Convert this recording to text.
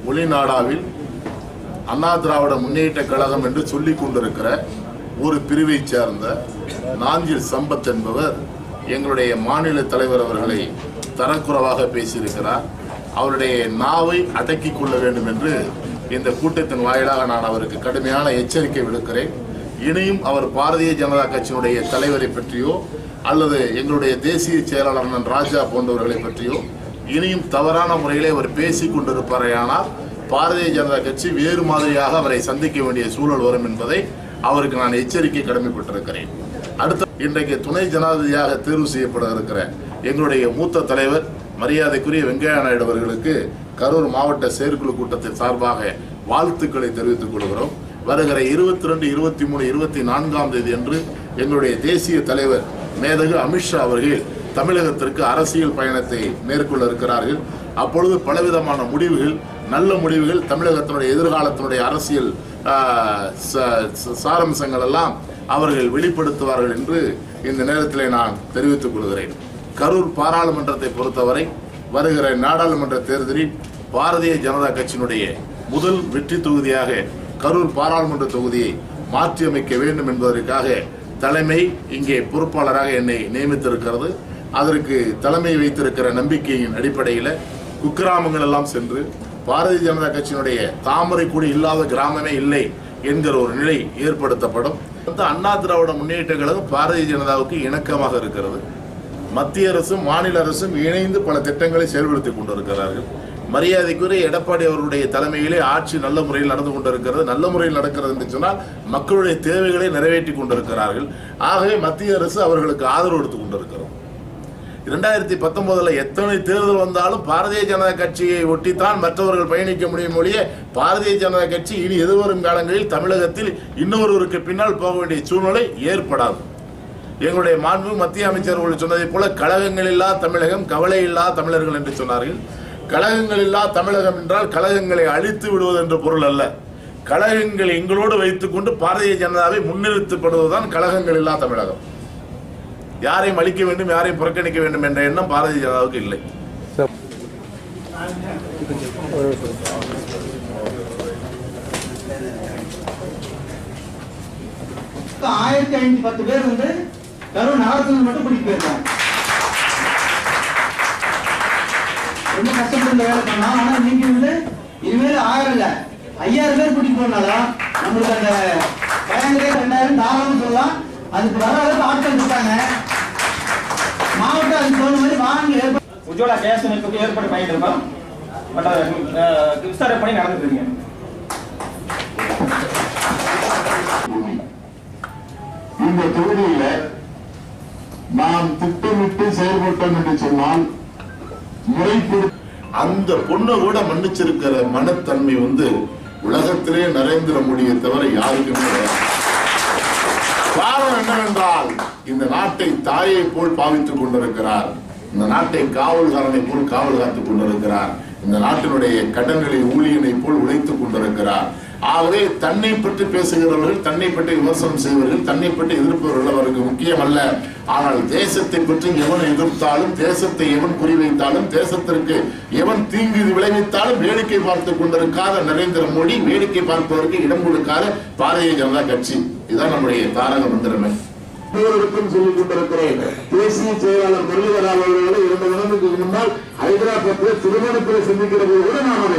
ஒளிநாடாவில் அண்ணா திராவிட முன்னேற்ற கழகம் என்று சொல்லிக் கொண்டிருக்கிற ஒரு பிரிவை சேர்ந்த நாஞ்சில் சம்பத் என்பவர் எங்களுடைய மாநில தலைவர் அவர்களை தரக்குறைவாக பேசியிருக்கிறார். அவருடைய நாவை அடக்கிக் கொள்ள வேண்டும் என்று இந்த கூட்டத்தின் வாயிலாக நான் அவருக்கு கடுமையான எச்சரிக்கை விடுக்கிறேன். இனியும் அவர் பாரதிய ஜனதா கட்சியினுடைய தலைவரை பற்றியோ அல்லது எங்களுடைய தேசிய செயலாளர் ராஜா போன்றவர்களை பற்றியோ இனியும் தவறான முறையிலே அவர் பேசிக் கொண்டிருப்பாரையானால் பாரதிய ஜனதா கட்சி வேறு மாதிரியாக அவரை சந்திக்க வேண்டிய சூழல் வரும் என்பதை அவருக்கு நான் எச்சரிக்கை கடமைப்பட்டிருக்கிறேன். அடுத்த இன்றைக்கு துணை ஜனாதிபதியாக தேர்வு செய்யப்பட இருக்கிற எங்களுடைய மூத்த தலைவர் மரியாதைக்குரிய வெங்கையா நாயுடு அவர்களுக்கு கரூர் மாவட்ட செயற்குழு கூட்டத்தின் சார்பாக வாழ்த்துக்களை தெரிவித்துக் கொள்கிறோம். வருகிற 22, 23, 24ஆம் தேதி அன்று எங்களுடைய தேசிய தலைவர் மேதகு அமித்ஷா அவர்கள் தமிழகத்திற்கு அரசியல் பயணத்தை மேற்கொள்ள இருக்கிறார்கள். அப்பொழுது பலவிதமான முடிவுகள், நல்ல முடிவுகள், தமிழகத்தினுடைய எதிர்காலத்தினுடைய அரசியல் சாரம்சங்கள் எல்லாம் அவர்கள் வெளிப்படுத்துவார்கள் என்று இந்த நேரத்தில் நான் தெரிவித்துக் கொள்கிறேன். கரூர் பாராளுமன்றத்தை பொறுத்தவரை வருகிற நாடாளுமன்ற தேர்தலில் பாரதிய ஜனதா கட்சியினுடைய முதல் வெற்றி தொகுதியாக கரூர் பாராளுமன்ற தொகுதியை மாற்றி அமைக்க வேண்டும் என்பதற்காக தலைமை இங்கே பொறுப்பாளராக என்னை நியமித்திருக்கிறது. அதற்கு தலைமை வைத்திருக்கிற நம்பிக்கையின் அடிப்படையில் குக்கிராமங்கள் எல்லாம் சென்று பாரதிய ஜனதா கட்சியினுடைய தாமரை கூட இல்லாத கிராமமே இல்லை என்கிற ஒரு நிலை ஏற்படுத்தப்படும். அண்ணா திராவிட முன்னேற்ற கழகம் பாரதிய ஜனதாவுக்கு இணக்கமாக இருக்கிறது. மத்திய அரசும் மாநில அரசும் இணைந்து பல திட்டங்களை செயல்படுத்திக் கொண்டிருக்கிறார்கள். மரியாதைக்குரிய எடப்பாடி அவருடைய தலைமையிலே ஆட்சி நல்ல முறையில் நடந்து கொண்டிருக்கிறது. நல்ல முறையில் நடக்கிறது என்று சொன்னால் மக்களுடைய தேவைகளை நிறைவேற்றி கொண்டிருக்கிறார்கள். ஆகவே மத்திய அரசு அவர்களுக்கு ஆதரவு எடுத்துக் கொண்டிருக்கிறது. 2019 எத்தனை தேர்தல் வந்தாலும் பாரதிய ஜனதா கட்சியை ஒட்டித்தான் மற்றவர்கள் பயணிக்க முடியும் ஒழிய பாரதிய ஜனதா கட்சி இனி எதிர்வரும் காலங்களில் தமிழகத்தில் இன்னொருவருக்கு பின்னால் போக வேண்டிய சூழ்நிலை ஏற்படாது. எங்களுடைய மாண்பு மத்திய அமைச்சர்கள் சொன்னதை போல கழகங்கள் இல்லா தமிழகம், கவலை இல்லா தமிழர்கள் என்று சொன்னார்கள். கழகங்கள் இல்லா தமிழகம் என்றால் கழகங்களை அழித்து விடுவது என்ற பொருள் அல்ல. கழகங்கள் எங்களோடு வைத்துக் கொண்டு பாரதிய ஜனதாவை முன்னிறுத்தப்படுவதுதான் கழகங்கள் இல்லா தமிழகம். யாரையும் அழிக்க வேண்டும், யாரையும் புறக்கணிக்க வேண்டும் என்ற எண்ணம் பாரதிய ஜனதாவுக்கு இல்லை. 1510 பேர் வந்து கரூர் நகரத்தில் மட்டும் கூட்டிட்டு போயிருக்காங்க. ரொம்ப கஷ்டப்பட்டு வேலை பண்ணா. ஆனா நீங்க வந்து இனிமேல் 1000 இல்ல 5000 பேர் கூட்டிட்டு போனாலும் நம்மளுக்கு அந்த 2000 தாராளம் சொல்லலாம். அதுக்கு வர அளவுக்கு ஆட்கள் இருக்காங்க. மாவட்டம் அதுக்கு தகுந்த மாதிரி வாங்க உஜ்வாலா கேஸ் இணைப்புக்கு ஏற்பாடு பண்ணிட்டு இருக்கோம். பட் விசாரணை பண்ணி நடந்துட்டு இருக்கீங்க. இந்த தொகுதியில நாம் திட்டமிட்டு செயல்பட்டோம் என்று சொன்னால் அந்த பொண்ணை கூட மன்னிச்சிருக்கிற மனத்தன்மை வந்து உலகத்திலே நரேந்திர மோடியை தவிர யாருக்குமே காரணம் என்னவென்றால் இந்த நாட்டை தாயை போல் பாவித்துக் கொண்டிருக்கிறார். இந்த நாட்டை காவல்காரனை போல் காவல் காத்துக் கொண்டிருக்கிறார். இந்த நாட்டினுடைய கடன்களை ஊழியனை போல் உழைத்துக் கொண்டிருக்கிறார். ஆகவே தன்னை பற்றி பேசுகிறவர்கள், தன்னை பற்றி விமர்சனம் செய்வர்கள், தன்னை பற்றி எதிர்ப்பவர்கள் அவருக்கு முக்கியம் அல்ல. ஆனால் தேசத்தை பற்றி எவன் எதிர்த்தாலும், தேசத்தை எவன் குறிவைத்தாலும், தேசத்திற்கு எவன் தீங்கு விளைவித்தாலும் வேடிக்கை பார்த்துக் கொண்டிருக்காத நரேந்திர மோடி, வேடிக்கை பார்ப்பதற்கு இடம் கொடுக்காத பாரதிய ஜனதா கட்சி. இதுதான் நம்முடைய தாரக மந்திரமே. சொல்லிக் கொண்டிருக்கிறேன். தேசிய செயலாளர் முரளிதரன் அவர்களை 2 தினங்களுக்கு முன்னால் ஹைதராபாத்தில் திருமணத்தில் சந்திக்கிற போது கூட நான் அதை